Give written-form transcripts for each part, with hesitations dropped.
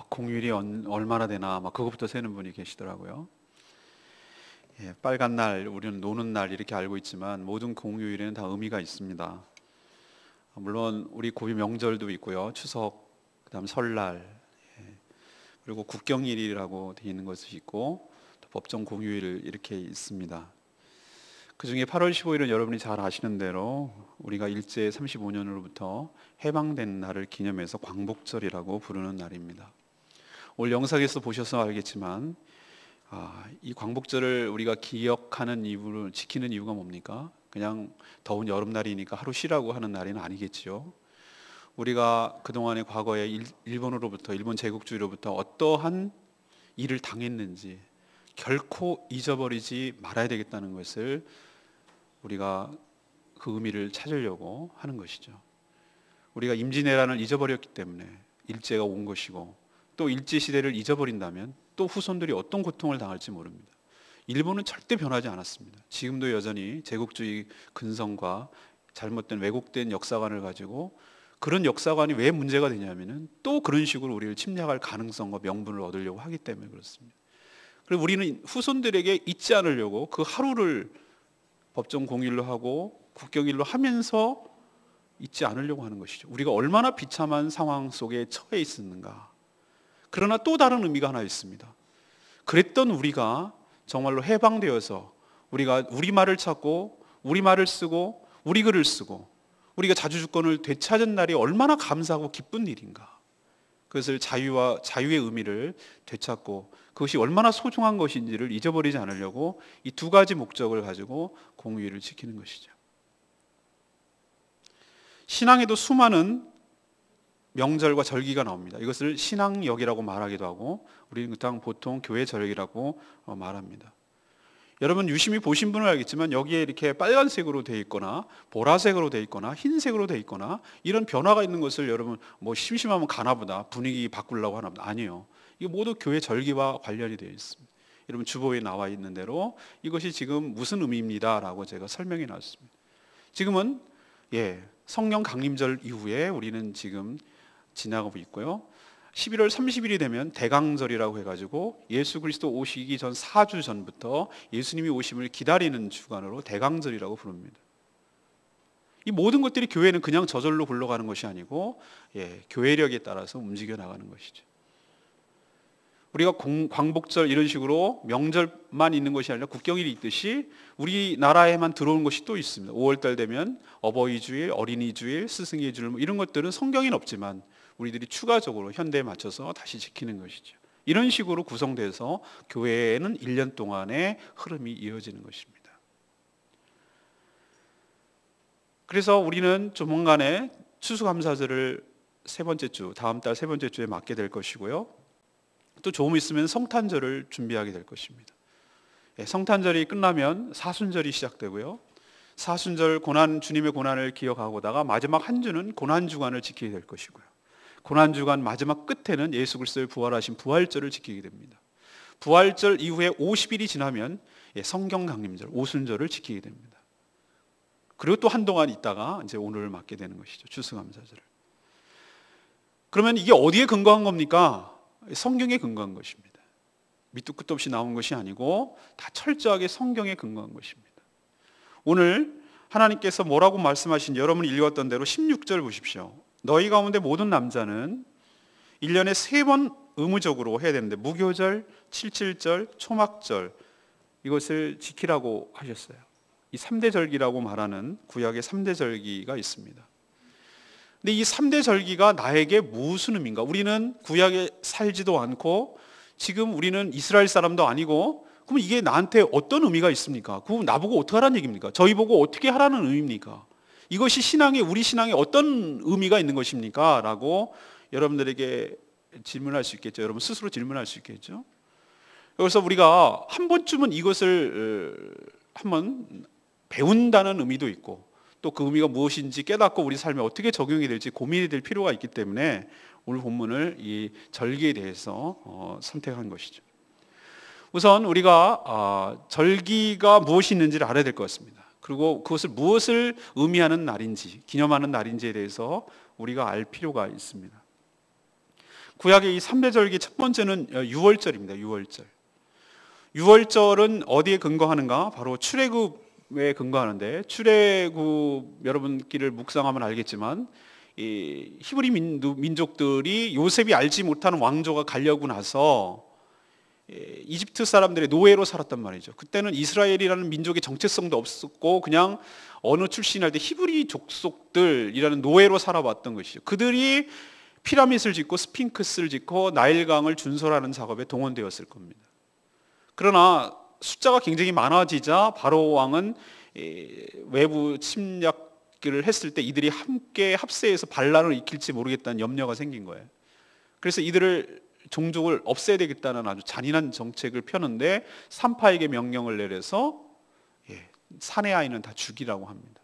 공휴일이 얼마나 되나 막 그거부터 세는 분이 계시더라고요. 빨간 날, 우리는 노는 날 이렇게 알고 있지만 모든 공휴일에는 다 의미가 있습니다. 물론 우리 고유 명절도 있고요, 추석, 그다음 설날, 그리고 국경일이라고 되어 있는 것이 있고 또 법정 공휴일 이렇게 있습니다. 그 중에 8월 15일은 여러분이 잘 아시는 대로 우리가 일제 35년으로부터 해방된 날을 기념해서 광복절이라고 부르는 날입니다. 오늘 영상에서 보셔서 알겠지만 이 광복절을 우리가 기억하는 이유를 지키는 이유가 뭡니까? 그냥 더운 여름날이니까 하루 쉬라고 하는 날은 아니겠지요. 우리가 그동안의 과거에 일본으로부터, 일본 제국주의로부터 어떠한 일을 당했는지 결코 잊어버리지 말아야 되겠다는 것을 우리가 그 의미를 찾으려고 하는 것이죠. 우리가 임진왜란을 잊어버렸기 때문에 일제가 온 것이고, 또 일제시대를 잊어버린다면 또 후손들이 어떤 고통을 당할지 모릅니다. 일본은 절대 변하지 않았습니다. 지금도 여전히 제국주의 근성과 잘못된 왜곡된 역사관을 가지고, 그런 역사관이 왜 문제가 되냐면은 또 그런 식으로 우리를 침략할 가능성과 명분을 얻으려고 하기 때문에 그렇습니다. 그리고 우리는 후손들에게 잊지 않으려고 그 하루를 법정 공휴일로 하고 국경일로 하면서 잊지 않으려고 하는 것이죠. 우리가 얼마나 비참한 상황 속에 처해 있었는가. 그러나 또 다른 의미가 하나 있습니다. 그랬던 우리가 정말로 해방되어서 우리가 우리말을 찾고 우리말을 쓰고 우리 글을 쓰고 우리가 자주주권을 되찾은 날이 얼마나 감사하고 기쁜 일인가. 그것을 자유의 의미를 되찾고 그것이 얼마나 소중한 것인지를 잊어버리지 않으려고 이 두 가지 목적을 가지고 공휴일을 지키는 것이죠. 신앙에도 수많은 명절과 절기가 나옵니다. 이것을 신앙역이라고 말하기도 하고 우리는 그냥 보통 교회 절기라고 말합니다. 여러분 유심히 보신 분은 알겠지만 여기에 이렇게 빨간색으로 되어 있거나 보라색으로 되어 있거나 흰색으로 되어 있거나 이런 변화가 있는 것을 여러분 심심하면 가나보다 분위기 바꾸려고 하나보다 아니에요. 이게 모두 교회 절기와 관련이 되어 있습니다. 여러분 주보에 나와 있는 대로 이것이 지금 무슨 의미입니다라고 제가 설명해 놨습니다. 지금은 성령 강림절 이후에 우리는 지금 지나가고 있고요. 11월 30일이 되면 대강절이라고 해가지고 예수 그리스도 오시기 전 4주 전부터 예수님이 오심을 기다리는 주간으로 대강절이라고 부릅니다. 이 모든 것들이 교회는 그냥 저절로 굴러가는 것이 아니고 교회력에 따라서 움직여 나가는 것이죠. 우리가 광복절 이런 식으로 명절만 있는 것이 아니라 국경일이 있듯이 우리나라에만 들어온 것이 또 있습니다. 5월달 되면 어버이주일, 어린이주일, 스승의 주일 이런 것들은 성경에는 없지만 우리들이 추가적으로 현대에 맞춰서 다시 지키는 것이죠. 이런 식으로 구성돼서 교회에는 1년 동안의 흐름이 이어지는 것입니다. 그래서 우리는 조만간에 추수감사절을 다음 달 세 번째 주에 맞게 될 것이고요. 또 조금 있으면 성탄절을 준비하게 될 것입니다. 성탄절이 끝나면 사순절이 시작되고요. 사순절 주님의 고난을 기억하고다가 마지막 한 주는 고난주간을 지키게 될 것이고요. 고난주간 마지막 끝에는 예수 그리스도의 부활하신 부활절을 지키게 됩니다. 부활절 이후에 50일이 지나면 성경강림절, 오순절을 지키게 됩니다. 그리고 또 한동안 있다가 이제 오늘을 맞게 되는 것이죠. 추수감사절을. 그러면 이게 어디에 근거한 겁니까? 성경에 근거한 것입니다. 밑도 끝도 없이 나온 것이 아니고 다 철저하게 성경에 근거한 것입니다. 오늘 하나님께서 뭐라고 말씀하신 여러분이 읽었던 대로 16절 보십시오. 너희 가운데 모든 남자는 1년에 3번 의무적으로 해야 되는데 무교절, 칠칠절, 초막절 이것을 지키라고 하셨어요. 이 3대 절기라고 말하는 구약의 3대 절기가 있습니다. 근데 이 3대 절기가 나에게 무슨 의미인가? 우리는 구약에 살지도 않고 지금 우리는 이스라엘 사람도 아니고 그럼 이게 나한테 어떤 의미가 있습니까? 그럼 나보고 어떻게 하라는 얘기입니까? 저희 보고 어떻게 하라는 의미입니까? 이것이 우리 신앙에 어떤 의미가 있는 것입니까? 라고 여러분들에게 질문할 수 있겠죠. 여러분 스스로 질문할 수 있겠죠. 그래서 우리가 한 번쯤은 이것을 한번 배운다는 의미도 있고 또 그 의미가 무엇인지 깨닫고 우리 삶에 어떻게 적용이 될지 고민이 될 필요가 있기 때문에 오늘 본문을 이 절기에 대해서 선택한 것이죠. 우선 우리가 절기가 무엇이 있는지를 알아야 될 것 같습니다. 그리고 그것을 무엇을 의미하는 날인지, 기념하는 날인지에 대해서 우리가 알 필요가 있습니다. 구약의 이 3대절기 첫 번째는 유월절입니다. 유월절. 유월절은 어디에 근거하는가? 바로 출애굽에 근거하는데, 출애굽 여러분끼리 묵상하면 알겠지만 이 히브리 민족들이 요셉이 알지 못하는 왕조가 가려고 나서 이집트 사람들의 노예로 살았단 말이죠. 그때는 이스라엘이라는 민족의 정체성도 없었고 그냥 어느 출신할 때 히브리 족속들이라는 노예로 살아왔던 것이죠. 그들이 피라밋을 짓고 스핑크스를 짓고 나일강을 준설하는 작업에 동원되었을 겁니다. 그러나 숫자가 굉장히 많아지자 바로 왕은 외부 침략을 했을 때 이들이 함께 합세해서 반란을 일으킬지 모르겠다는 염려가 생긴 거예요. 그래서 이들을 종족을 없애야 되겠다는 아주 잔인한 정책을 펴는데 산파에게 명령을 내려서 사내 아이는 다 죽이라고 합니다.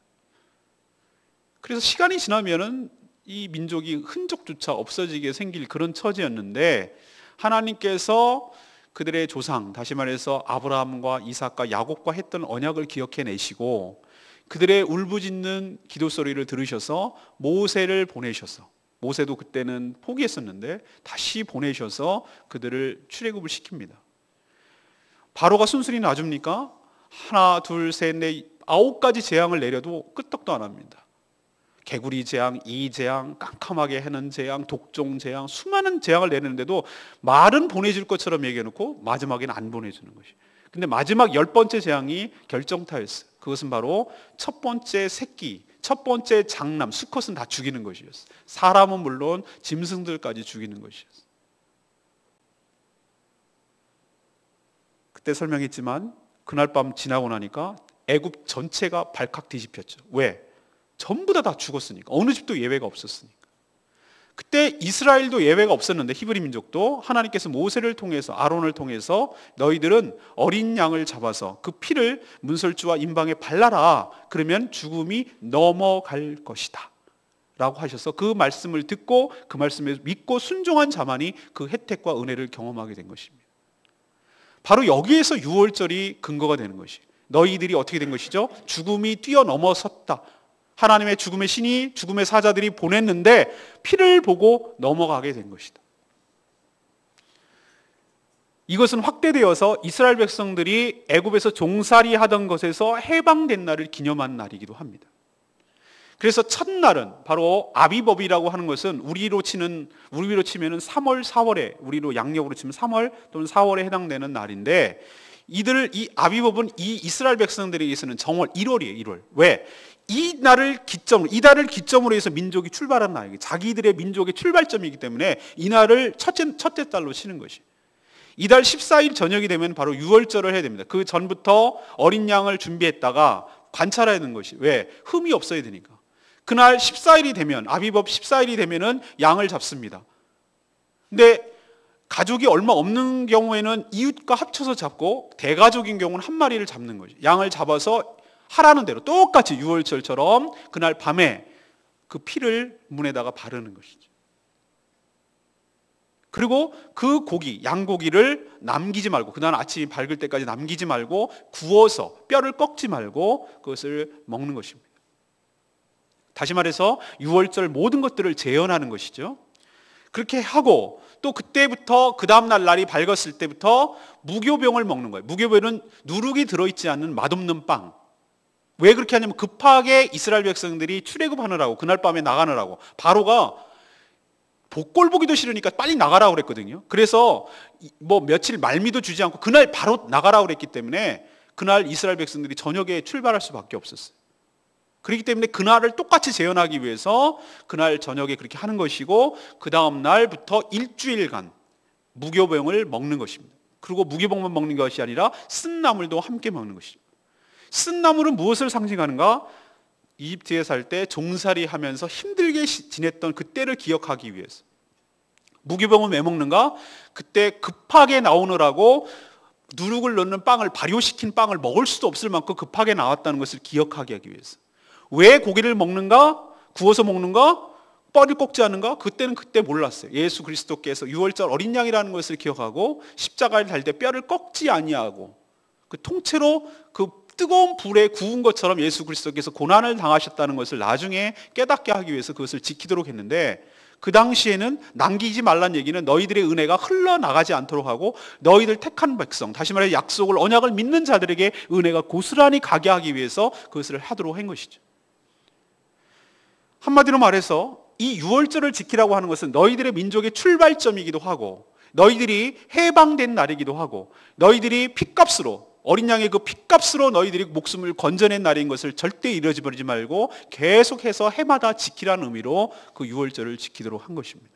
그래서 시간이 지나면은 이 민족이 흔적조차 없어지게 생길 그런 처지였는데, 하나님께서 그들의 조상, 다시 말해서 아브라함과 이삭과 야곱과 했던 언약을 기억해내시고 그들의 울부짖는 기도 소리를 들으셔서 모세를 보내셔서, 모세도 그때는 포기했었는데 다시 보내셔서 그들을 출애굽을 시킵니다. 바로가 순순히 놔줍니까? 하나, 둘, 셋, 넷, 9가지 재앙을 내려도 끄떡도 안 합니다. 개구리 재앙, 이 재앙, 깜깜하게 해는 재앙, 독종 재앙, 수많은 재앙을 내리는데도 말은 보내줄 것처럼 얘기해놓고 마지막에는 안 보내주는 것이. 근데 마지막 10번째 재앙이 결정타였어요. 그것은 바로 첫 번째 새끼, 첫 번째 장남, 수컷은 다 죽이는 것이었어요. 사람은 물론 짐승들까지 죽이는 것이었어요. 그때 설명했지만 그날 밤 지나고 나니까 애굽 전체가 발칵 뒤집혔죠. 왜? 전부 다 죽었으니까. 어느 집도 예외가 없었으니까. 그때 이스라엘도 예외가 없었는데, 히브리 민족도 하나님께서 모세를 통해서, 아론을 통해서 너희들은 어린 양을 잡아서 그 피를 문설주와 임방에 발라라. 그러면 죽음이 넘어갈 것이다 라고 하셔서 그 말씀을 듣고 그 말씀에 믿고 순종한 자만이 그 혜택과 은혜를 경험하게 된 것입니다. 바로 여기에서 유월절이 근거가 되는 것이에요. 너희들이 어떻게 된 것이죠? 죽음이 뛰어넘어섰다. 하나님의 죽음의 신이, 죽음의 사자들이 보냈는데 피를 보고 넘어가게 된 것이다. 이것은 확대되어서 이스라엘 백성들이 애굽에서 종살이 하던 것에서 해방된 날을 기념한 날이기도 합니다. 그래서 첫날은 바로 아비법이라고 하는 것은 우리로 치면은 3월, 4월에, 우리로 양력으로 치면 3월 또는 4월에 해당되는 날인데, 이 아비법은 이 이스라엘 백성들에게서는 정월 1월이에요. 1월. 왜? 이 달을 기점으로 해서 민족이 출발한 날이에요. 자기들의 민족의 출발점이기 때문에 이 날을 첫째 달로 치는 것이. 이달 14일 저녁이 되면 바로 유월절을 해야 됩니다. 그 전부터 어린 양을 준비했다가 관찰해야 되는 것이. 왜? 흠이 없어야 되니까. 그날 14일이 되면, 아비법 14일이 되면은 양을 잡습니다. 근데 가족이 얼마 없는 경우에는 이웃과 합쳐서 잡고, 대가족인 경우는 한 마리를 잡는 거죠. 양을 잡아서 하라는 대로 똑같이 유월절처럼 그날 밤에 그 피를 문에다가 바르는 것이죠. 그리고 그 고기, 양고기를 남기지 말고, 그날 아침이 밝을 때까지 남기지 말고 구워서 뼈를 꺾지 말고 그것을 먹는 것입니다. 다시 말해서 유월절 모든 것들을 재현하는 것이죠. 그렇게 하고 또 그때부터 그 다음날 날이 밝았을 때부터 무교병을 먹는 거예요. 무교병은 누룩이 들어있지 않는 맛없는 빵. 왜 그렇게 하냐면 급하게 이스라엘 백성들이 출애굽하느라고, 그날 밤에 나가느라고, 바로가 복골 보기도 싫으니까 빨리 나가라고 그랬거든요. 그래서 뭐 며칠 말미도 주지 않고 그날 바로 나가라고 그랬기 때문에 그날 이스라엘 백성들이 저녁에 출발할 수밖에 없었어요. 그렇기 때문에 그날을 똑같이 재현하기 위해서 그날 저녁에 그렇게 하는 것이고, 그 다음 날부터 일주일간 무교병을 먹는 것입니다. 그리고 무교병만 먹는 것이 아니라 쓴 나물도 함께 먹는 것이죠. 쓴 나물은 무엇을 상징하는가? 이집트에 살 때 종살이 하면서 힘들게 지냈던 그때를 기억하기 위해서. 무교병은 왜 먹는가? 그때 급하게 나오느라고 누룩을 넣는 빵을, 발효시킨 빵을 먹을 수도 없을 만큼 급하게 나왔다는 것을 기억하게 하기 위해서. 왜 고기를 먹는가? 구워서 먹는가? 뼈를 꺾지 않는가? 그때는 그때 몰랐어요. 예수 그리스도께서 유월절 어린 양이라는 것을 기억하고 십자가를 달 때 뼈를 꺾지 아니하고 그 통째로 그 뜨거운 불에 구운 것처럼 예수 그리스도께서 고난을 당하셨다는 것을 나중에 깨닫게 하기 위해서 그것을 지키도록 했는데, 그 당시에는 남기지 말란 얘기는 너희들의 은혜가 흘러나가지 않도록 하고 너희들 택한 백성, 다시 말해 약속을 언약을 믿는 자들에게 은혜가 고스란히 가게 하기 위해서 그것을 하도록 한 것이죠. 한마디로 말해서 이 유월절을 지키라고 하는 것은 너희들의 민족의 출발점이기도 하고 너희들이 해방된 날이기도 하고 너희들이 핏값으로 어린 양의 그 핏값으로 너희들이 목숨을 건져낸 날인 것을 절대 잃어버리지 말고 계속해서 해마다 지키라는 의미로 그 유월절을 지키도록 한 것입니다.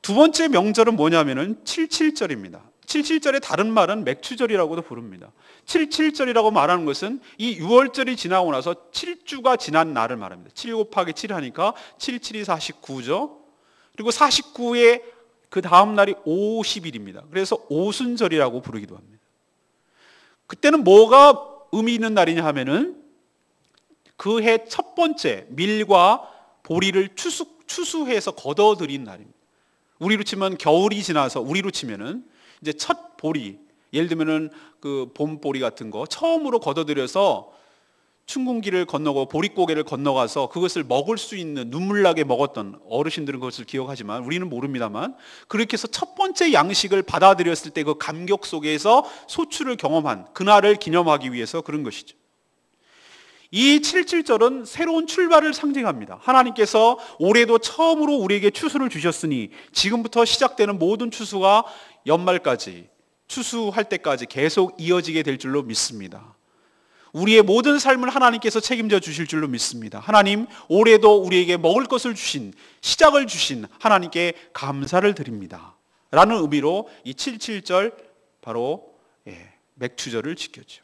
두 번째 명절은 뭐냐면은 77절입니다. 77절의 다른 말은 맥추절이라고도 부릅니다. 77절이라고 말하는 것은 이 유월절이 지나고 나서 7주가 지난 날을 말합니다. 7 곱하기 7 하니까 77이 49죠. 그리고 49의 그 다음 날이 50일입니다. 그래서 오순절이라고 부르기도 합니다. 그때는 뭐가 의미 있는 날이냐 하면은 그 해 첫 번째 밀과 보리를 추수해서 걷어들인 날입니다. 우리로 치면 겨울이 지나서 우리로 치면은 이제 첫 보리, 예를 들면은 그 봄보리 같은 거 처음으로 걷어들여서 춘궁기를 건너고 보릿고개를 건너가서 그것을 먹을 수 있는 눈물나게 먹었던 어르신들은 그것을 기억하지만 우리는 모릅니다만 그렇게 해서 첫 번째 양식을 받아들였을 때 그 감격 속에서 소출을 경험한 그날을 기념하기 위해서 그런 것이죠. 이 77절은 새로운 출발을 상징합니다. 하나님께서 올해도 처음으로 우리에게 추수를 주셨으니 지금부터 시작되는 모든 추수가 연말까지 추수할 때까지 계속 이어지게 될 줄로 믿습니다. 우리의 모든 삶을 하나님께서 책임져 주실 줄로 믿습니다. 하나님, 올해도 우리에게 먹을 것을 주신, 시작을 주신 하나님께 감사를 드립니다. 라는 의미로 이 77절 바로 맥추절을 지켰죠.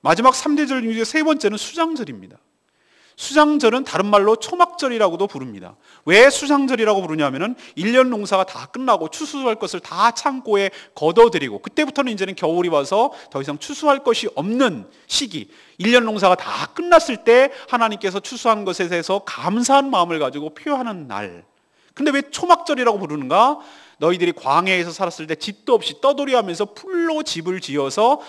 마지막 3대절 중에 세 번째는 수장절입니다. 수장절은 다른 말로 초막절이라고도 부릅니다. 왜 수장절이라고 부르냐면은 1년 농사가 다 끝나고 추수할 것을 다 창고에 걷어들이고 그때부터는 이제는 겨울이 와서 더 이상 추수할 것이 없는 시기, 1년 농사가 다 끝났을 때 하나님께서 추수한 것에 대해서 감사한 마음을 가지고 표현하는 날. 근데 왜 초막절이라고 부르는가? 너희들이 광야에서 살았을 때 집도 없이 떠돌이하면서 풀로 집을 지어서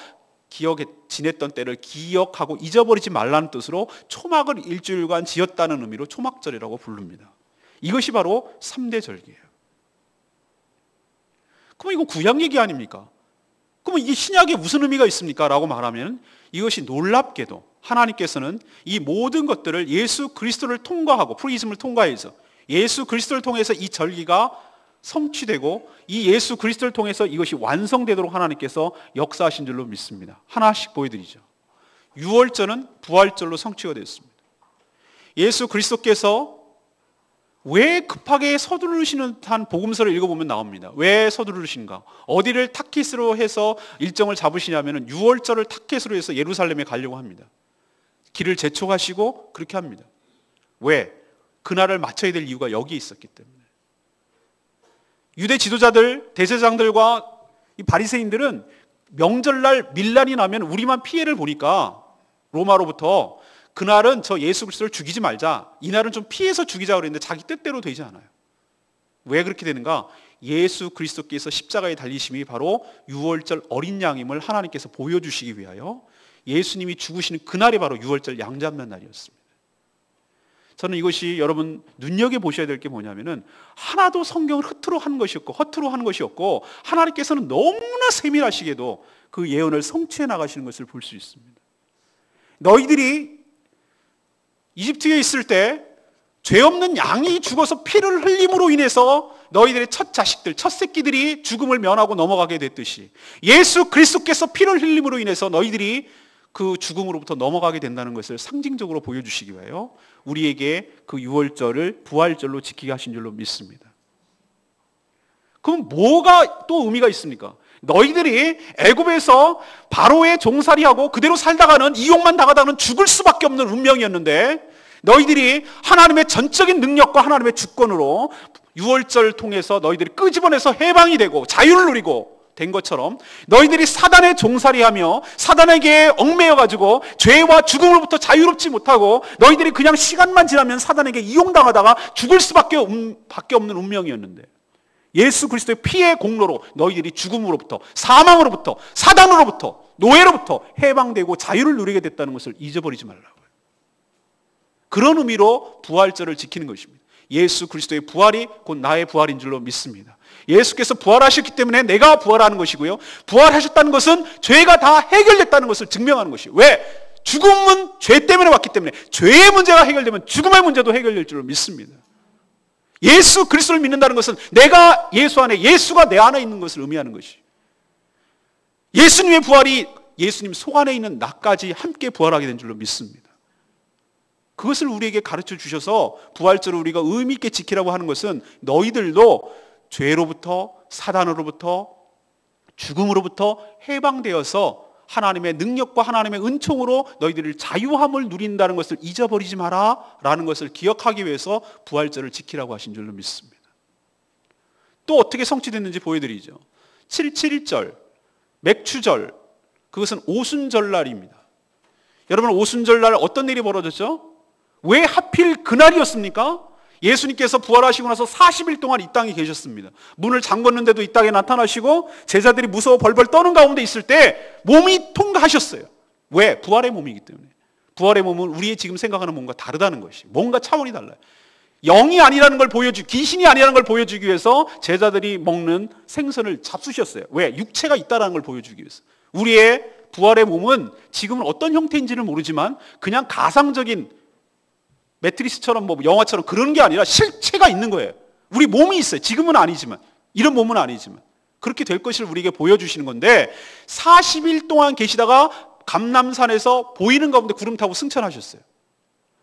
지냈던 때를 기억하고 잊어버리지 말라는 뜻으로 초막을 일주일간 지었다는 의미로 초막절이라고 부릅니다. 이것이 바로 3대 절기예요. 그럼 이거 구약 얘기 아닙니까? 그럼 이게 신약에 무슨 의미가 있습니까? 라고 말하면 이것이 놀랍게도 하나님께서는 이 모든 것들을 예수 그리스도를 통과하고 프리즘을 통과해서 예수 그리스도를 통해서 이 절기가 성취되고 이 예수 그리스도를 통해서 이것이 완성되도록 하나님께서 역사하신 줄로 믿습니다. 하나씩 보여드리죠. 유월절은 부활절로 성취가 되었습니다. 예수 그리스도께서 왜 급하게 서두르시는 듯한 복음서를 읽어보면 나옵니다. 왜 서두르신가? 어디를 타깃으로 해서 일정을 잡으시냐면 유월절을 타깃으로 해서 예루살렘에 가려고 합니다. 길을 재촉하시고 그렇게 합니다. 왜? 그날을 맞춰야 될 이유가 여기 있었기 때문에. 유대 지도자들, 대제사장들과 이 바리새인들은 명절날 밀란이 나면 우리만 피해를 보니까 로마로부터 그날은 저 예수 그리스도를 죽이지 말자. 이날은 좀 피해서 죽이자 그랬는데 자기 뜻대로 되지 않아요. 왜 그렇게 되는가? 예수 그리스도께서 십자가에 달리심이 바로 유월절 어린 양임을 하나님께서 보여주시기 위하여 예수님이 죽으시는 그날이 바로 유월절 양잡는 날이었습니다. 저는 이것이 여러분 눈여겨보셔야 될 게 뭐냐면은 하나도 성경을 허투루 한 것이 없고 하나님께서는 너무나 세밀하시게도 그 예언을 성취해 나가시는 것을 볼 수 있습니다. 너희들이 이집트에 있을 때 죄 없는 양이 죽어서 피를 흘림으로 인해서 너희들의 첫 자식들, 첫 새끼들이 죽음을 면하고 넘어가게 됐듯이 예수 그리스도께서 피를 흘림으로 인해서 너희들이 그 죽음으로부터 넘어가게 된다는 것을 상징적으로 보여주시기 위하여 우리에게 그 유월절을 부활절로 지키게 하신 줄로 믿습니다. 그럼 뭐가 또 의미가 있습니까? 너희들이 애굽에서 바로의 종살이하고 그대로 살다가는 이용만 당하다가는 죽을 수밖에 없는 운명이었는데 너희들이 하나님의 전적인 능력과 하나님의 주권으로 유월절을 통해서 너희들이 끄집어내서 해방이 되고 자유를 누리고 된 것처럼 너희들이 사단의 종살이하며 사단에게 얽매여가지고 죄와 죽음으로부터 자유롭지 못하고 너희들이 그냥 시간만 지나면 사단에게 이용당하다가 죽을 수밖에 없는 운명이었는데 예수 그리스도의 피의 공로로 너희들이 죽음으로부터 사망으로부터 사단으로부터 노예로부터 해방되고 자유를 누리게 됐다는 것을 잊어버리지 말라고요. 그런 의미로 부활절을 지키는 것입니다. 예수 그리스도의 부활이 곧 나의 부활인 줄로 믿습니다. 예수께서 부활하셨기 때문에 내가 부활하는 것이고요, 부활하셨다는 것은 죄가 다 해결됐다는 것을 증명하는 것이에요. 왜? 죽음은 죄 때문에 왔기 때문에 죄의 문제가 해결되면 죽음의 문제도 해결될 줄로 믿습니다. 예수 그리스도를 믿는다는 것은 내가 예수 안에, 예수가 내 안에 있는 것을 의미하는 것이, 예수님의 부활이 예수님 속 안에 있는 나까지 함께 부활하게 된 줄로 믿습니다. 그것을 우리에게 가르쳐 주셔서 부활절을 우리가 의미 있게 지키라고 하는 것은 너희들도 죄로부터, 사단으로부터, 죽음으로부터 해방되어서 하나님의 능력과 하나님의 은총으로 너희들이 자유함을 누린다는 것을 잊어버리지 마라 라는 것을 기억하기 위해서 부활절을 지키라고 하신 줄로 믿습니다. 또 어떻게 성취됐는지 보여드리죠. 7.7절 맥추절, 그것은 오순절날입니다. 여러분, 오순절날 어떤 일이 벌어졌죠? 왜 하필 그날이었습니까? 예수님께서 부활하시고 나서 40일 동안 이 땅에 계셨습니다. 문을 잠궜는데도 이 땅에 나타나시고 제자들이 무서워 벌벌 떠는 가운데 있을 때 몸이 통과하셨어요. 왜? 부활의 몸이기 때문에. 부활의 몸은 우리의 지금 생각하는 몸과 다르다는 것이, 뭔가 차원이 달라요. 영이 아니라는 걸 귀신이 아니라는 걸 보여주기 위해서 제자들이 먹는 생선을 잡수셨어요. 왜? 육체가 있다는 걸 보여주기 위해서. 우리의 부활의 몸은 지금은 어떤 형태인지는 모르지만 그냥 가상적인 매트리스처럼 뭐 영화처럼 그런 게 아니라 실체가 있는 거예요. 우리 몸이 있어요. 지금은 아니지만, 이런 몸은 아니지만 그렇게 될 것을 우리에게 보여주시는 건데, 40일 동안 계시다가 감람산에서 보이는 가운데 구름 타고 승천하셨어요.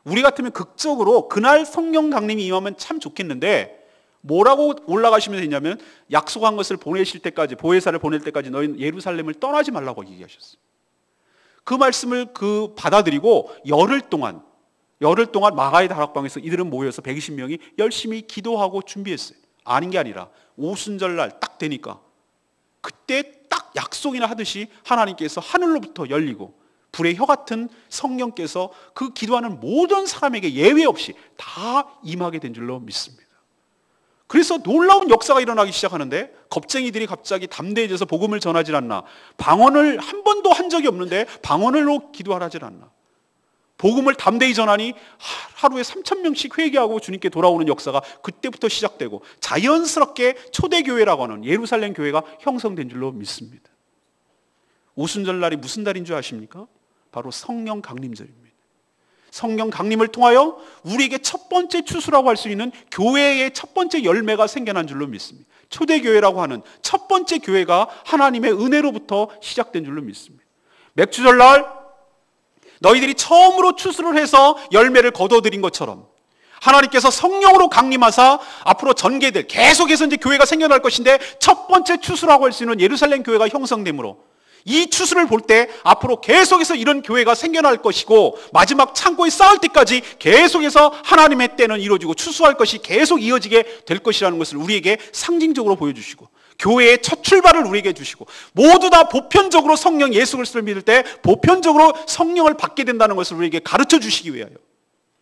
우리 같으면 극적으로 그날 성령 강림이 임하면 참 좋겠는데 뭐라고 올라가시면서 했냐면, 약속한 것을 보내실 때까지, 보혜사를 보낼 때까지 너희는 예루살렘을 떠나지 말라고 얘기하셨어요. 그 말씀을 받아들이고 열흘 동안 마가의 다락방에서 이들은 모여서 120명이 열심히 기도하고 준비했어요. 아닌 게 아니라 오순절날 딱 되니까 그때 딱 약속이나 하듯이 하나님께서 하늘로부터 열리고 불의 혀 같은 성령께서 그 기도하는 모든 사람에게 예외 없이 다 임하게 된 줄로 믿습니다. 그래서 놀라운 역사가 일어나기 시작하는데, 겁쟁이들이 갑자기 담대해져서 복음을 전하질 않나, 방언을 한 번도 한 적이 없는데 방언으로 기도하질 않나, 복음을 담대히 전하니 하루에 3,000명씩 회개하고 주님께 돌아오는 역사가 그때부터 시작되고 자연스럽게 초대교회라고 하는 예루살렘 교회가 형성된 줄로 믿습니다. 오순절날이 무슨 달인 줄 아십니까? 바로 성령 강림절입니다. 성령 강림을 통하여 우리에게 첫 번째 추수라고 할 수 있는 교회의 첫 번째 열매가 생겨난 줄로 믿습니다. 초대교회라고 하는 첫 번째 교회가 하나님의 은혜로부터 시작된 줄로 믿습니다. 맥추절날 너희들이 처음으로 추수를 해서 열매를 거둬들인 것처럼 하나님께서 성령으로 강림하사 앞으로 전개될, 계속해서 이제 교회가 생겨날 것인데, 첫 번째 추수라고 할 수 있는 예루살렘 교회가 형성되므로 이 추수를 볼 때 앞으로 계속해서 이런 교회가 생겨날 것이고, 마지막 창고에 쌓을 때까지 계속해서 하나님의 때는 이루어지고 추수할 것이 계속 이어지게 될 것이라는 것을 우리에게 상징적으로 보여주시고, 교회의 첫 출발을 우리에게 주시고, 모두 다 보편적으로 성령 예수 그리스도를 믿을 때 보편적으로 성령을 받게 된다는 것을 우리에게 가르쳐 주시기 위하여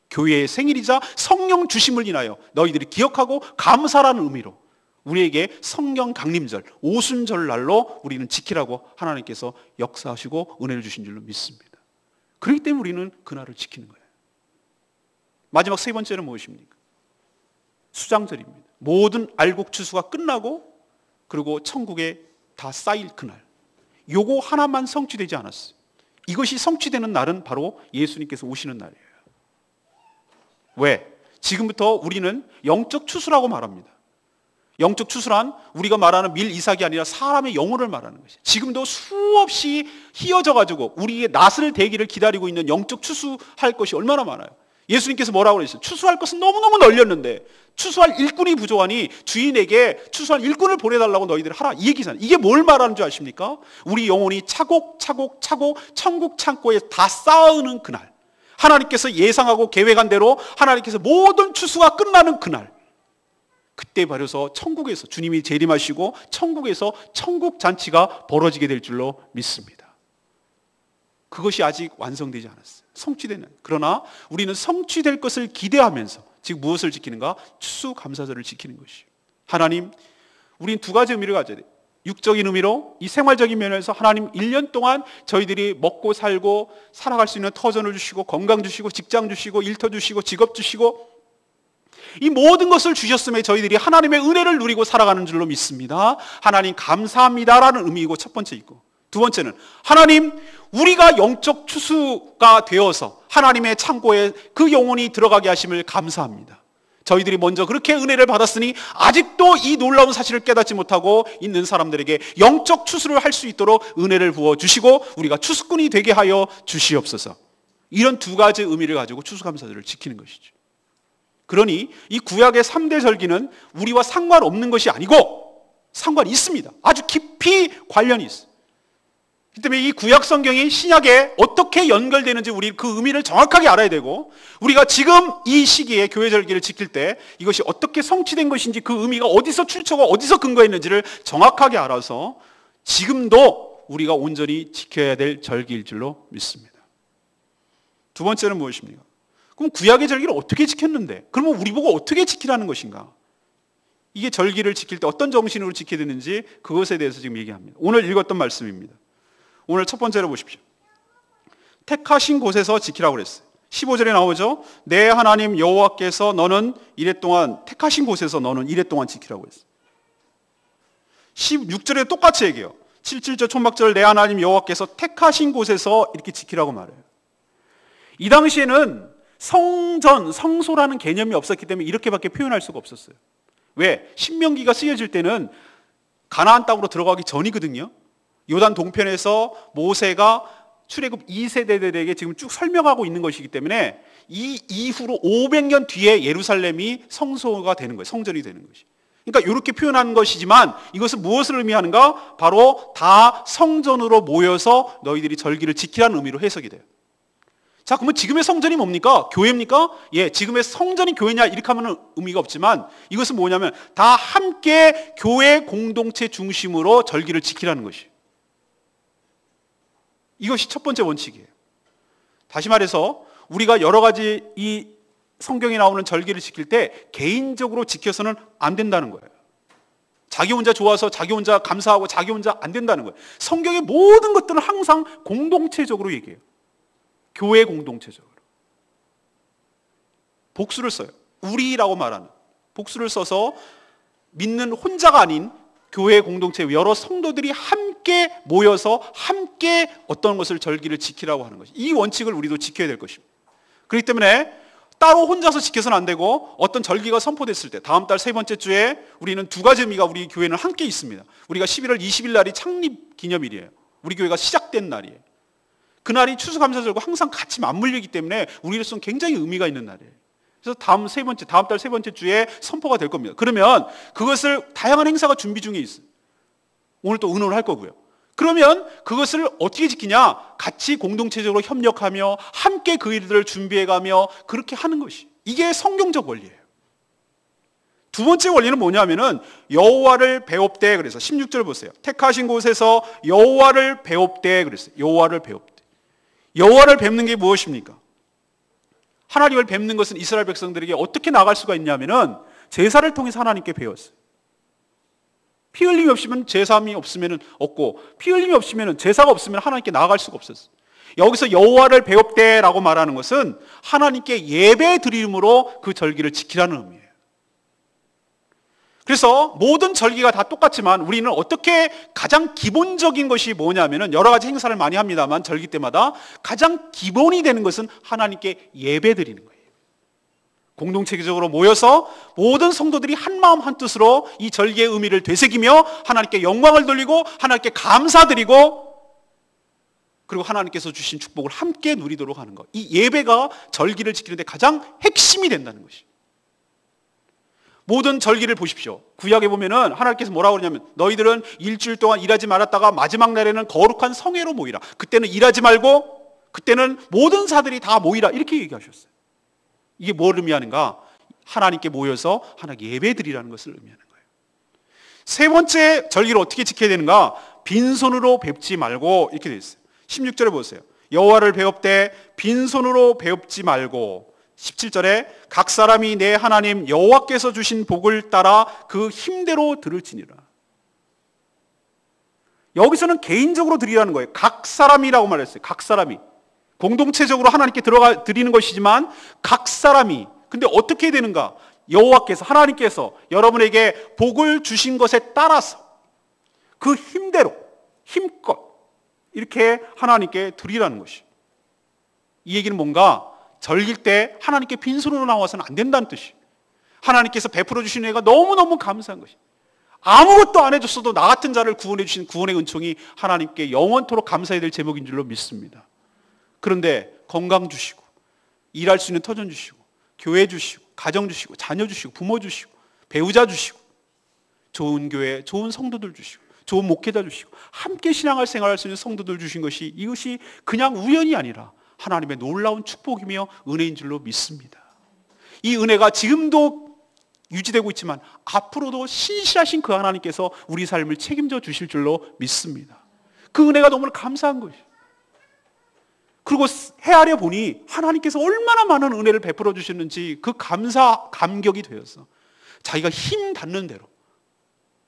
교회의 생일이자 성령 주심을 인하여 너희들이 기억하고 감사라는 의미로 우리에게 성령 강림절, 오순절날로 우리는 지키라고 하나님께서 역사하시고 은혜를 주신 줄로 믿습니다. 그렇기 때문에 우리는 그날을 지키는 거예요. 마지막 세 번째는 무엇입니까? 수장절입니다. 모든 알곡 추수가 끝나고 그리고 천국에 다 쌓일 그날, 요거 하나만 성취되지 않았어요. 이것이 성취되는 날은 바로 예수님께서 오시는 날이에요. 왜? 지금부터 우리는 영적 추수라고 말합니다. 영적 추수란 우리가 말하는 밀 이삭이 아니라 사람의 영혼을 말하는 것이에요. 지금도 수없이 휘어져가지고 우리의 낫을 대기를 기다리고 있는 영적 추수할 것이 얼마나 많아요. 예수님께서 뭐라고 그랬어요? 추수할 것은 너무너무 널렸는데 추수할 일꾼이 부족하니 주인에게 추수할 일꾼을 보내달라고 너희들 하라, 이 얘기잖아요. 이게 뭘 말하는 줄 아십니까? 우리 영혼이 차곡차곡 천국 창고에 다 쌓아오는 그날, 하나님께서 예상하고 계획한 대로 하나님께서 모든 추수가 끝나는 그날, 그때 바로서 천국에서 주님이 재림하시고 천국에서 천국 잔치가 벌어지게 될 줄로 믿습니다. 그것이 아직 완성되지 않았어요. 성취되는. 그러나 우리는 성취될 것을 기대하면서, 즉 무엇을 지키는가? 추수감사절을 지키는 것이에요. 하나님, 우리는 두 가지 의미를 가져야 돼요. 육적인 의미로 이 생활적인 면에서 하나님 1년 동안 저희들이 먹고 살고 살아갈 수 있는 터전을 주시고 건강 주시고 직장 주시고 일터 주시고 직업 주시고 이 모든 것을 주셨음에 저희들이 하나님의 은혜를 누리고 살아가는 줄로 믿습니다. 하나님 감사합니다라는 의미이고 첫 번째 있고, 두 번째는 하나님 우리가 영적 추수가 되어서 하나님의 창고에 그 영혼이 들어가게 하심을 감사합니다. 저희들이 먼저 그렇게 은혜를 받았으니 아직도 이 놀라운 사실을 깨닫지 못하고 있는 사람들에게 영적 추수를 할 수 있도록 은혜를 부어주시고 우리가 추수꾼이 되게 하여 주시옵소서. 이런 두 가지 의미를 가지고 추수감사절을 지키는 것이죠. 그러니 이 구약의 3대 절기는 우리와 상관없는 것이 아니고 상관이 있습니다. 아주 깊이 관련이 있어요. 그렇기 때문에 이 구약 성경이 신약에 어떻게 연결되는지 우리 그 의미를 정확하게 알아야 되고, 우리가 지금 이 시기에 교회 절기를 지킬 때 이것이 어떻게 성취된 것인지, 그 의미가 어디서 출처가 어디서 근거했는지를 정확하게 알아서 지금도 우리가 온전히 지켜야 될 절기일 줄로 믿습니다. 두 번째는 무엇입니까? 그럼 구약의 절기를 어떻게 지켰는데, 그러면 우리 보고 어떻게 지키라는 것인가? 이게 절기를 지킬 때 어떤 정신으로 지켜야 되는지 그것에 대해서 지금 얘기합니다. 오늘 읽었던 말씀입니다. 오늘 첫 번째로 보십시오. 택하신 곳에서 지키라고 그랬어요. 15절에 나오죠. 내 하나님 여호와께서 너는 이래 동안 택하신 곳에서 너는 이래 동안 지키라고 했어요. 16절에 똑같이 얘기해요. 17절 초막절 내 하나님 여호와께서 택하신 곳에서 이렇게 지키라고 말해요. 이 당시에는 성전, 성소라는 개념이 없었기 때문에 이렇게밖에 표현할 수가 없었어요. 왜? 신명기가 쓰여질 때는 가나안 땅으로 들어가기 전이거든요. 요단 동편에서 모세가 출애굽 2세대들에게 지금 쭉 설명하고 있는 것이기 때문에 이 이후로 500년 뒤에 예루살렘이 성소가 되는 거예요. 성전이 되는 것이. 그러니까 이렇게 표현한 것이지만 이것은 무엇을 의미하는가? 바로 다 성전으로 모여서 너희들이 절기를 지키라는 의미로 해석이 돼요. 자, 그러면 지금의 성전이 뭡니까? 교회입니까? 예, 지금의 성전이 교회냐 이렇게 하면 의미가 없지만 이것은 뭐냐면 다 함께 교회 공동체 중심으로 절기를 지키라는 것이에요. 이것이 첫 번째 원칙이에요. 다시 말해서 우리가 여러 가지 이 성경에 나오는 절기를 지킬 때 개인적으로 지켜서는 안 된다는 거예요. 자기 혼자 좋아서 자기 혼자 감사하고 자기 혼자 안 된다는 거예요. 성경의 모든 것들은 항상 공동체적으로 얘기해요. 교회 공동체적으로. 복수를 써요. 우리라고 말하는 복수를 써서 믿는 혼자가 아닌 교회 공동체 여러 성도들이 함께 모여서 함께 어떤 것을 절기를 지키라고 하는 것이, 이 원칙을 우리도 지켜야 될 것입니다. 그렇기 때문에 따로 혼자서 지켜서는 안 되고 어떤 절기가 선포됐을 때 다음 달 세 번째 주에 우리는 두 가지 의미가 우리 교회는 함께 있습니다. 우리가 11월 20일 날이 창립 기념일이에요. 우리 교회가 시작된 날이에요. 그날이 추수감사절과 항상 같이 맞물리기 때문에 우리로서는 굉장히 의미가 있는 날이에요. 그래서 다음 달 세 번째 주에 선포가 될 겁니다. 그러면 그것을 다양한 행사가 준비 중에 있어요. 오늘 또 의논을 할 거고요. 그러면 그것을 어떻게 지키냐? 같이 공동체적으로 협력하며 함께 그 일들을 준비해가며 그렇게 하는 것이, 이게 성경적 원리예요. 두 번째 원리는 뭐냐면은 여호와를 배웁되, 그래서 16절 보세요. 택하신 곳에서 여호와를 배웁되 그랬어요. 여호와를 배웁되. 여호와를 뵙는 게 무엇입니까? 하나님을 뵙는 것은 이스라엘 백성들에게 어떻게 나갈 수가 있냐면은 제사를 통해서 하나님께 배웠어요. 피 흘림이 없으면 제사함이 없으면 없고, 피 흘림이 없으면 제사가 없으면 하나님께 나아갈 수가 없었어요. 여기서 여호와를 배웁되라고 말하는 것은 하나님께 예배 드림으로 그 절기를 지키라는 의미예요. 그래서 모든 절기가 다 똑같지만 우리는 어떻게 가장 기본적인 것이 뭐냐면은 여러 가지 행사를 많이 합니다만 절기 때마다 가장 기본이 되는 것은 하나님께 예배 드리는 거예요. 공동체적으로 모여서 모든 성도들이 한 마음 한 뜻으로 이 절기의 의미를 되새기며 하나님께 영광을 돌리고 하나님께 감사드리고 그리고 하나님께서 주신 축복을 함께 누리도록 하는 것. 이 예배가 절기를 지키는데 가장 핵심이 된다는 것이. 모든 절기를 보십시오. 구약에 보면은 하나님께서 뭐라고 그러냐면 너희들은 일주일 동안 일하지 말았다가 마지막 날에는 거룩한 성회로 모이라. 그때는 일하지 말고 그때는 모든 사들이 다 모이라. 이렇게 얘기하셨어요. 이게 뭘 의미하는가? 하나님께 모여서 하나님께 예배드리라는 것을 의미하는 거예요. 세 번째 절기를 어떻게 지켜야 되는가? 빈손으로 뵙지 말고 이렇게 되어 있어요. 16절에 보세요. 여호와를 배웁되 빈손으로 배웁지 말고, 17절에 각 사람이 내 하나님 여호와께서 주신 복을 따라 그 힘대로 들을지니라. 여기서는 개인적으로 드리라는 거예요. 각 사람이라고 말했어요. 각 사람이. 공동체적으로 하나님께 들어가 드리는 것이지만 각 사람이. 근데 어떻게 되는가? 여호와께서, 하나님께서 여러분에게 복을 주신 것에 따라서 그 힘대로, 힘껏 이렇게 하나님께 드리라는 것이. 이 얘기는 뭔가 절길 때 하나님께 빈손으로 나와서는 안 된다는 뜻이. 하나님께서 베풀어 주신 은혜가 너무너무 감사한 것이. 아무것도 안 해줬어도 나 같은 자를 구원해 주신 구원의 은총이 하나님께 영원토록 감사해야 될 제목인 줄로 믿습니다. 그런데 건강 주시고, 일할 수 있는 터전 주시고, 교회 주시고, 가정 주시고, 자녀 주시고, 부모 주시고, 배우자 주시고, 좋은 교회, 좋은 성도들 주시고, 좋은 목회자 주시고, 함께 신앙을 생활할 수 있는 성도들 주신 것이, 이것이 그냥 우연이 아니라 하나님의 놀라운 축복이며 은혜인 줄로 믿습니다. 이 은혜가 지금도 유지되고 있지만 앞으로도 신실하신 그 하나님께서 우리 삶을 책임져 주실 줄로 믿습니다. 그 은혜가 너무나 감사한 것이에요. 그리고 헤아려 보니 하나님께서 얼마나 많은 은혜를 베풀어 주셨는지 그 감격이 되어서 자기가 힘 닿는 대로,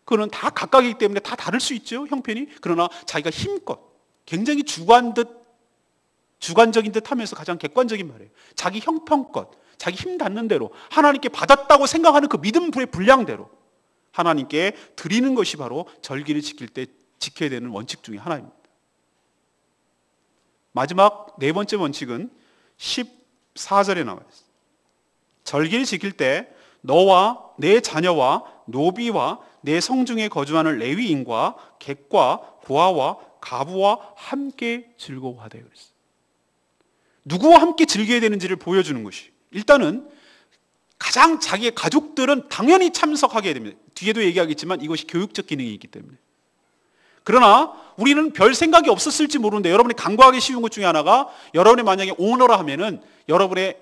그거는 다 각각이기 때문에 다 다를 수 있죠, 형편이. 그러나 자기가 힘껏, 굉장히 주관적인 듯 하면서 가장 객관적인 말이에요. 자기 형편껏, 자기 힘 닿는 대로 하나님께 받았다고 생각하는 그 믿음의 분량대로 하나님께 드리는 것이 바로 절기를 지킬 때 지켜야 되는 원칙 중에 하나입니다. 마지막 네 번째 원칙은 14절에 나와 있습니다. 절기를 지킬 때 너와 내 자녀와 노비와 내 성중에 거주하는 레위인과 객과 고아와 가부와 함께 즐거워하되 그랬어요. 누구와 함께 즐겨야 되는지를 보여주는 것이, 일단은 가장 자기의 가족들은 당연히 참석하게 됩니다. 뒤에도 얘기하겠지만 이것이 교육적 기능이 있기 때문에. 그러나 우리는 별 생각이 없었을지 모르는데 여러분이 간과하기 쉬운 것 중에 하나가, 여러분이 만약에 오너라 하면은 여러분의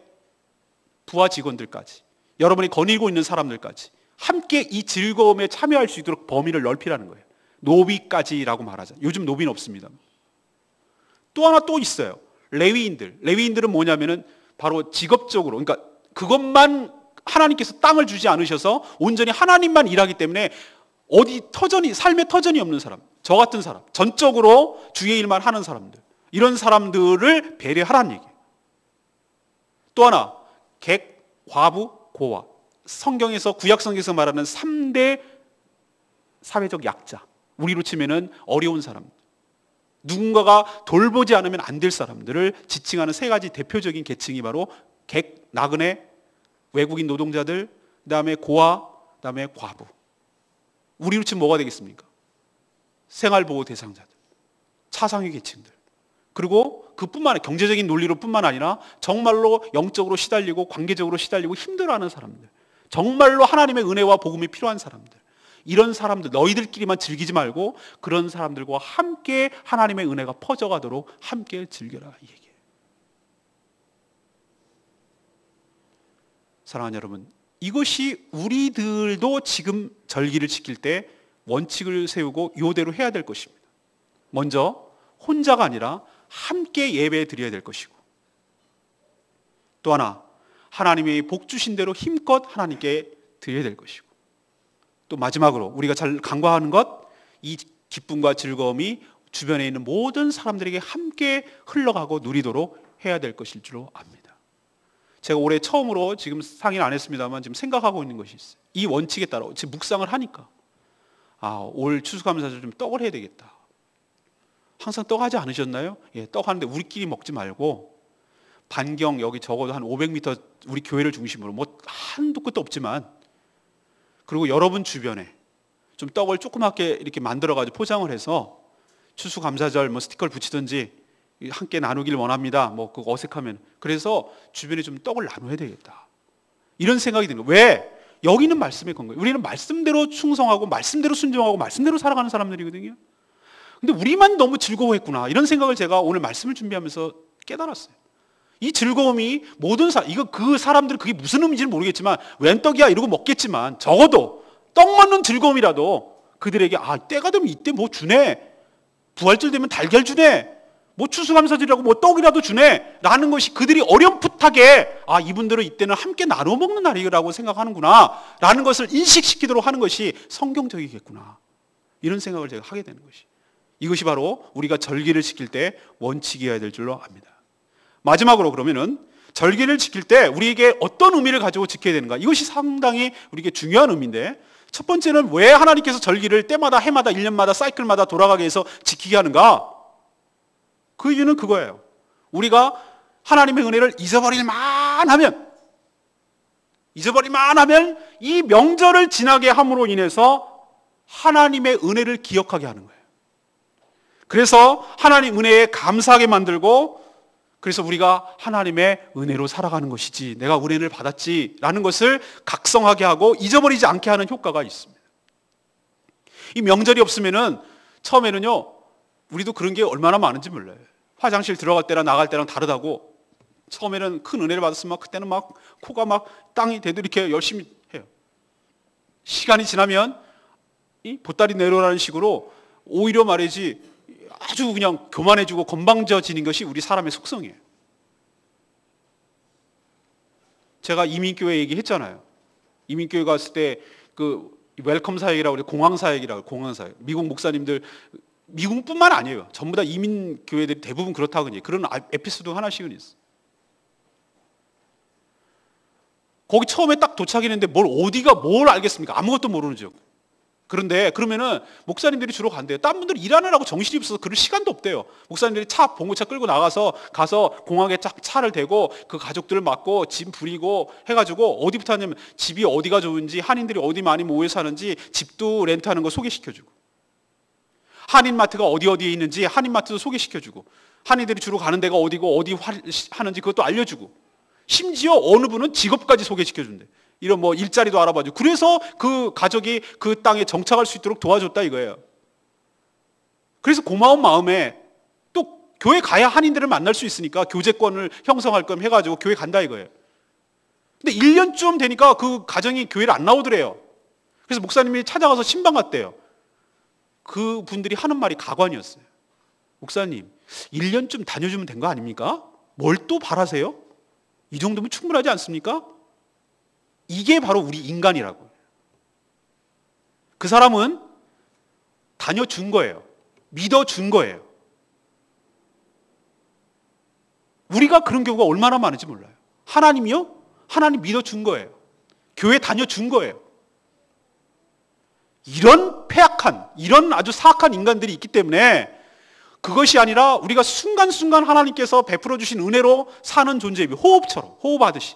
부하 직원들까지, 여러분이 거닐고 있는 사람들까지 함께 이 즐거움에 참여할 수 있도록 범위를 넓히라는 거예요. 노비까지라고 말하자. 요즘 노비는 없습니다. 또 하나 또 있어요. 레위인들은 뭐냐면은 바로 직업적으로, 그러니까 그것만, 하나님께서 땅을 주지 않으셔서 온전히 하나님만 일하기 때문에 어디 터전이, 삶의 터전이 없는 사람, 저 같은 사람, 전적으로 주의 일만 하는 사람들, 이런 사람들을 배려하라는 얘기예요. 또 하나, 객, 과부, 고아. 성경에서, 구약 성경에서 말하는 3대 사회적 약자, 우리로 치면은 어려운 사람들, 누군가가 돌보지 않으면 안 될 사람들을 지칭하는 세 가지 대표적인 계층이 바로 객, 나그네, 외국인 노동자들, 그 다음에 고아, 그 다음에 과부. 우리로 치면 뭐가 되겠습니까? 생활보호 대상자들, 차상위 계층들. 그리고 그뿐만 아니라 경제적인 논리로 뿐만 아니라 정말로 영적으로 시달리고 관계적으로 시달리고 힘들어하는 사람들, 정말로 하나님의 은혜와 복음이 필요한 사람들, 이런 사람들, 너희들끼리만 즐기지 말고 그런 사람들과 함께 하나님의 은혜가 퍼져가도록 함께 즐겨라, 이 얘기예요. 사랑하는 여러분, 이것이 우리들도 지금 절기를 지킬 때 원칙을 세우고 이대로 해야 될 것입니다. 먼저 혼자가 아니라 함께 예배 드려야 될 것이고, 또 하나 하나님이 복 주신 대로 힘껏 하나님께 드려야 될 것이고, 또 마지막으로 우리가 잘 간과하는 것, 이 기쁨과 즐거움이 주변에 있는 모든 사람들에게 함께 흘러가고 누리도록 해야 될 것일 줄로 압니다. 제가 올해 처음으로, 지금 상의는 안 했습니다만 지금 생각하고 있는 것이 있어요. 이 원칙에 따라 지금 묵상을 하니까 올 추수감사절 좀 떡을 해야 되겠다. 항상 떡 하지 않으셨나요? 예, 떡 하는데 우리끼리 먹지 말고 반경 여기 적어도 한 500m 우리 교회를 중심으로, 뭐 한도 끝도 없지만, 그리고 여러분 주변에 좀 떡을 조그맣게 이렇게 만들어가지고 포장을 해서 추수감사절 뭐 스티커를 붙이든지 함께 나누길 원합니다. 뭐 그거 어색하면, 그래서 주변에 좀 떡을 나눠야 되겠다, 이런 생각이 드는 거예요. 왜? 여기는 말씀의 건가요? 우리는 말씀대로 충성하고 말씀대로 순종하고 말씀대로 살아가는 사람들이거든요. 근데 우리만 너무 즐거워했구나, 이런 생각을 제가 오늘 말씀을 준비하면서 깨달았어요. 이 즐거움이 모든 이거 그 사람들은 그게 무슨 의미인지는 모르겠지만 웬 떡이야 이러고 먹겠지만, 적어도 떡 먹는 즐거움이라도 그들에게 때가 되면 이때 뭐 주네, 부활절 되면 달걀 주네, 뭐 추수감사절이라고 뭐 떡이라도 주네 라는 것이 그들이 어렴풋하게 이분들은 이때는 함께 나눠 먹는 날이라고 생각하는구나 라는 것을 인식시키도록 하는 것이 성경적이겠구나, 이런 생각을 제가 하게 되는 것이, 이것이 바로 우리가 절기를 지킬 때 원칙이어야 될 줄로 압니다. 마지막으로 그러면은 절기를 지킬 때 우리에게 어떤 의미를 가지고 지켜야 되는가? 이것이 상당히 우리에게 중요한 의미인데, 첫 번째는 왜 하나님께서 절기를 때마다, 해마다, 1년마다, 사이클마다 돌아가게 해서 지키게 하는가? 그 이유는 그거예요. 우리가 하나님의 은혜를 잊어버릴만 하면 이 명절을 지나게 함으로 인해서 하나님의 은혜를 기억하게 하는 거예요. 그래서 하나님 은혜에 감사하게 만들고, 그래서 우리가 하나님의 은혜로 살아가는 것이지, 내가 은혜를 받았지라는 것을 각성하게 하고 잊어버리지 않게 하는 효과가 있습니다. 이 명절이 없으면은 처음에는요, 우리도 그런 게 얼마나 많은지 몰라요. 화장실 들어갈 때랑 나갈 때랑 다르다고. 처음에는 큰 은혜를 받았으면 그때는 막 코가 막 땅이 되도 이렇게 열심히 해요. 시간이 지나면 이 보따리 내려라는 식으로 오히려 말이지 아주 그냥 교만해지고 건방져지는 것이 우리 사람의 속성이에요. 제가 이민교회 얘기했잖아요. 이민교회 갔을 때 그 웰컴 사역이라고 그래, 공항 사역이라고, 공항 사역. 미국 목사님들, 미국뿐만 아니에요. 전부 다 이민교회들이 대부분 그렇다고 해요. 그런 에피소드 하나씩은 있어. 거기 처음에 딱 도착했는데 어디가 뭘 알겠습니까? 아무것도 모르는 죠. 그런데 그러면은 목사님들이 주로 간대요. 딴 분들 일하느라고 정신이 없어서 그럴 시간도 없대요. 목사님들이 봉고차 끌고 가서 공항에 쫙 차를 대고 그 가족들을 맞고 짐 부리고 해가지고 어디부터 하냐면 집이 어디가 좋은지, 한인들이 어디 많이 모여 사는지, 집도 렌트하는 거 소개시켜주고, 한인마트가 어디에 있는지 한인마트도 소개시켜주고, 한인들이 주로 가는 데가 어디고 어디 하는지 그것도 알려주고, 심지어 어느 분은 직업까지 소개시켜준대. 이런 일자리도 알아봐주고. 그래서 그 가족이 그 땅에 정착할 수 있도록 도와줬다 이거예요. 그래서 고마운 마음에 또 교회 가야 한인들을 만날 수 있으니까 교제권을 형성할 건 해가지고 교회 간다 이거예요. 근데 1년쯤 되니까 그 가정이 교회를 안 나오더래요. 그래서 목사님이 찾아가서 신방 갔대요. 그 분들이 하는 말이 가관이었어요. 목사님, 1년쯤 다녀주면 된 거 아닙니까? 뭘 또 바라세요? 이 정도면 충분하지 않습니까? 이게 바로 우리 인간이라고. 그 사람은 다녀준 거예요. 믿어준 거예요. 우리가 그런 경우가 얼마나 많은지 몰라요. 하나님이요? 하나님 믿어준 거예요. 교회 다녀준 거예요. 이런 폐악한, 이런 아주 사악한 인간들이 있기 때문에 그것이 아니라 우리가 순간순간 하나님께서 베풀어 주신 은혜로 사는 존재예요. 호흡처럼, 호흡하듯이.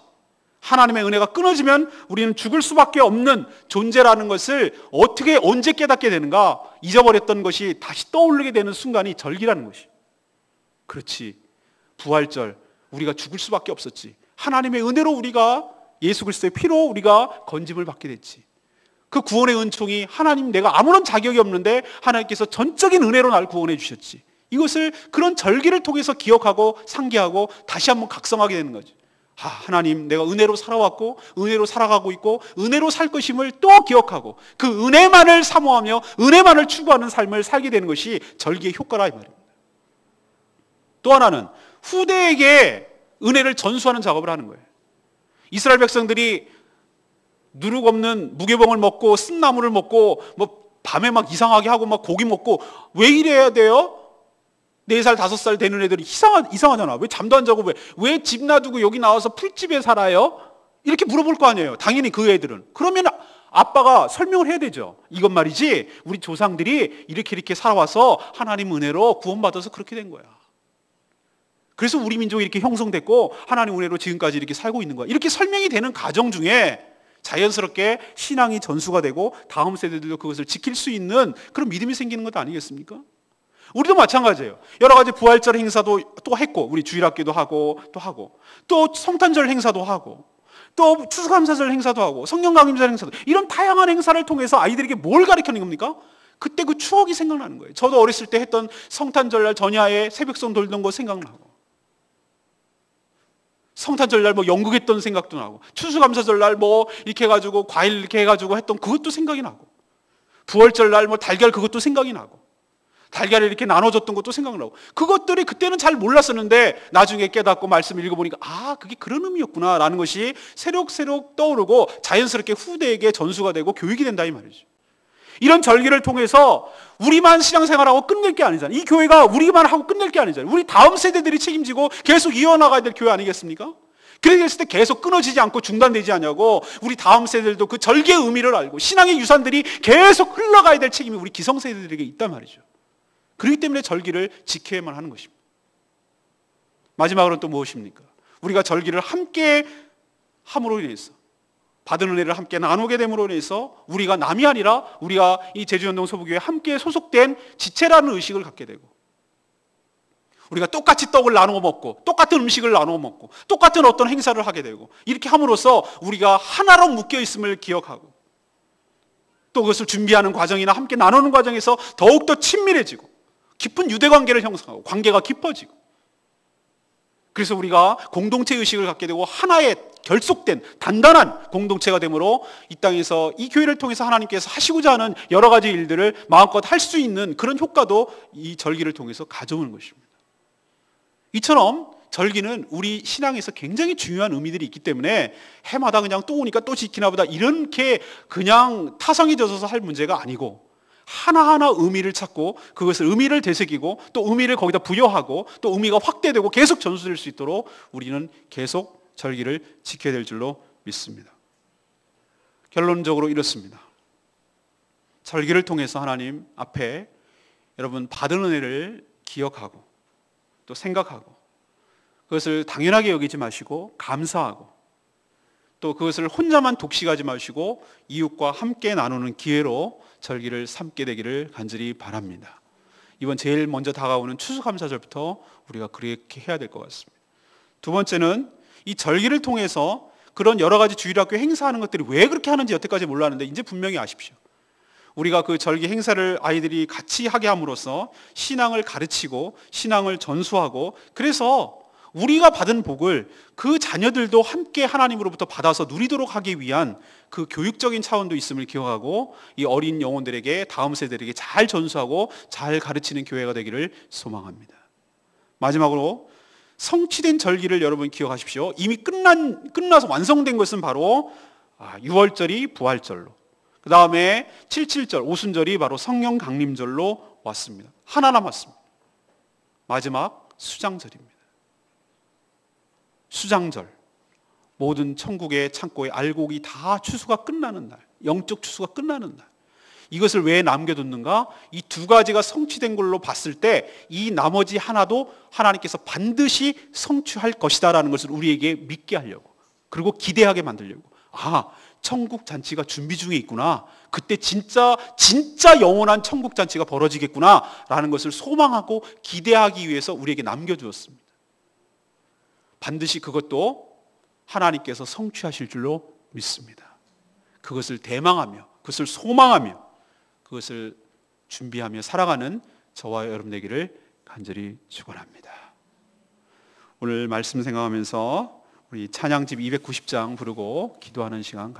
하나님의 은혜가 끊어지면 우리는 죽을 수밖에 없는 존재라는 것을 어떻게 언제 깨닫게 되는가? 잊어버렸던 것이 다시 떠오르게 되는 순간이 절기라는 것이. 그렇지. 부활절 우리가 죽을 수밖에 없었지. 하나님의 은혜로 우리가 예수 그리스도의 피로 우리가 건짐을 받게 됐지. 그 구원의 은총이 하나님, 내가 아무런 자격이 없는데 하나님께서 전적인 은혜로 나를 구원해 주셨지. 이것을 그런 절기를 통해서 기억하고 상기하고 다시 한번 각성하게 되는 거죠. 하나님, 내가 은혜로 살아왔고 은혜로 살아가고 있고 은혜로 살 것임을 또 기억하고 그 은혜만을 사모하며 은혜만을 추구하는 삶을 살게 되는 것이 절기의 효과라 이 말입니다. 또 하나는 후대에게 은혜를 전수하는 작업을 하는 거예요. 이스라엘 백성들이 누룩 없는 무교병을 먹고 쓴나물을 먹고 밤에 막 이상하게 하고 막 고기 먹고 왜 이래야 돼요? 4살, 5살 되는 애들이 이상하잖아. 왜 잠도 안 자고 왜 집 놔두고 여기 나와서 풀집에 살아요? 이렇게 물어볼 거 아니에요. 당연히 그 애들은. 그러면 아빠가 설명을 해야 되죠. 이것 말이지, 우리 조상들이 이렇게 살아와서 하나님 은혜로 구원받아서 그렇게 된 거야. 그래서 우리 민족이 이렇게 형성됐고 하나님 은혜로 지금까지 이렇게 살고 있는 거야. 이렇게 설명이 되는 과정 중에 자연스럽게 신앙이 전수가 되고 다음 세대들도 그것을 지킬 수 있는 그런 믿음이 생기는 것 아니겠습니까? 우리도 마찬가지예요. 여러 가지 부활절 행사도 또 했고, 우리 주일학교도 하고 또 성탄절 행사도 하고 또 추수감사절 행사도 하고 성령강림절 행사도, 이런 다양한 행사를 통해서 아이들에게 뭘 가르치는 겁니까? 그때 그 추억이 생각나는 거예요. 저도 어렸을 때 했던 성탄절날 전야에 새벽송 돌던 거 생각나고, 성탄절날 연극했던 생각도 나고, 추수감사절날 이렇게 해가지고 과일 이렇게 해가지고 했던 그것도 생각이 나고, 부활절날 달걀 그것도 생각이 나고, 달걀을 이렇게 나눠줬던 것도 생각나고, 그것들이 그때는 잘 몰랐었는데 나중에 깨닫고 말씀을 읽어보니까 그게 그런 의미였구나 라는 것이 새록새록 떠오르고 자연스럽게 후대에게 전수가 되고 교육이 된다 이 말이죠. 이런 절기를 통해서 우리만 신앙생활하고 끝낼 게 아니잖아요. 이 교회가 우리만 하고 끝낼 게 아니잖아요. 우리 다음 세대들이 책임지고 계속 이어나가야 될 교회 아니겠습니까? 그랬을 때 계속 끊어지지 않고 중단되지 않냐고 우리 다음 세대들도 그 절기의 의미를 알고 신앙의 유산들이 계속 흘러가야 될 책임이 우리 기성세대들에게 있단 말이죠. 그렇기 때문에 절기를 지켜야만 하는 것입니다. 마지막으로는 또 무엇입니까? 우리가 절기를 함께 함으로 인해서 받은 은혜를 함께 나누게 됨으로 인해서 우리가 남이 아니라 우리가 이 제주연동 소부교회에 함께 소속된 지체라는 의식을 갖게 되고 우리가 똑같이 떡을 나누어 먹고 똑같은 음식을 나누어 먹고 똑같은 어떤 행사를 하게 되고 이렇게 함으로써 우리가 하나로 묶여 있음을 기억하고 또 그것을 준비하는 과정이나 함께 나누는 과정에서 더욱더 친밀해지고 깊은 유대관계를 형성하고 관계가 깊어지고 그래서 우리가 공동체 의식을 갖게 되고 하나의 결속된 단단한 공동체가 되므로 이 땅에서 이 교회를 통해서 하나님께서 하시고자 하는 여러 가지 일들을 마음껏 할 수 있는 그런 효과도 이 절기를 통해서 가져오는 것입니다. 이처럼 절기는 우리 신앙에서 굉장히 중요한 의미들이 있기 때문에 해마다 그냥 또 오니까 또 지키나 보다 이렇게 그냥 타성이 져서 할 문제가 아니고 하나하나 의미를 찾고 그것을 의미를 되새기고 또 의미를 거기다 부여하고 또 의미가 확대되고 계속 전수될 수 있도록 우리는 계속 절기를 지켜야 될 줄로 믿습니다. 결론적으로 이렇습니다. 절기를 통해서 하나님 앞에 여러분 받은 은혜를 기억하고 또 생각하고 그것을 당연하게 여기지 마시고 감사하고 또 그것을 혼자만 독식하지 마시고 이웃과 함께 나누는 기회로 절기를 삼게 되기를 간절히 바랍니다. 이번 제일 먼저 다가오는 추수감사절부터 우리가 그렇게 해야 될 것 같습니다. 두 번째는 이 절기를 통해서 그런 여러 가지 주일학교 행사하는 것들이 왜 그렇게 하는지 여태까지 몰랐는데 이제 분명히 아십시오. 우리가 그 절기 행사를 아이들이 같이 하게 함으로써 신앙을 가르치고 신앙을 전수하고 그래서 우리가 받은 복을 그 자녀들도 함께 하나님으로부터 받아서 누리도록 하기 위한 그 교육적인 차원도 있음을 기억하고 이 어린 영혼들에게 다음 세대들에게 잘 전수하고 잘 가르치는 교회가 되기를 소망합니다. 마지막으로 성취된 절기를 여러분 기억하십시오. 이미 끝나서 완성된 것은 바로 6월절이 부활절로 그 다음에 77절 오순절이 바로 성령 강림절로 왔습니다. 하나 남았습니다. 마지막 수장절입니다. 수장절 모든 천국의 창고의 알곡이 다 추수가 끝나는 날 영적 추수가 끝나는 날 이것을 왜 남겨뒀는가? 이 두 가지가 성취된 걸로 봤을 때 이 나머지 하나도 하나님께서 반드시 성취할 것이다라는 것을 우리에게 믿게 하려고 그리고 기대하게 만들려고 천국 잔치가 준비 중에 있구나. 그때 진짜 영원한 천국 잔치가 벌어지겠구나라는 것을 소망하고 기대하기 위해서 우리에게 남겨두었습니다. 반드시 그것도 하나님께서 성취하실 줄로 믿습니다. 그것을 대망하며 그것을 소망하며 그것을 준비하며 살아가는 저와 여러분 되기를 간절히 축원합니다. 오늘 말씀 생각하면서 우리 찬양집 290장 부르고 기도하는 시간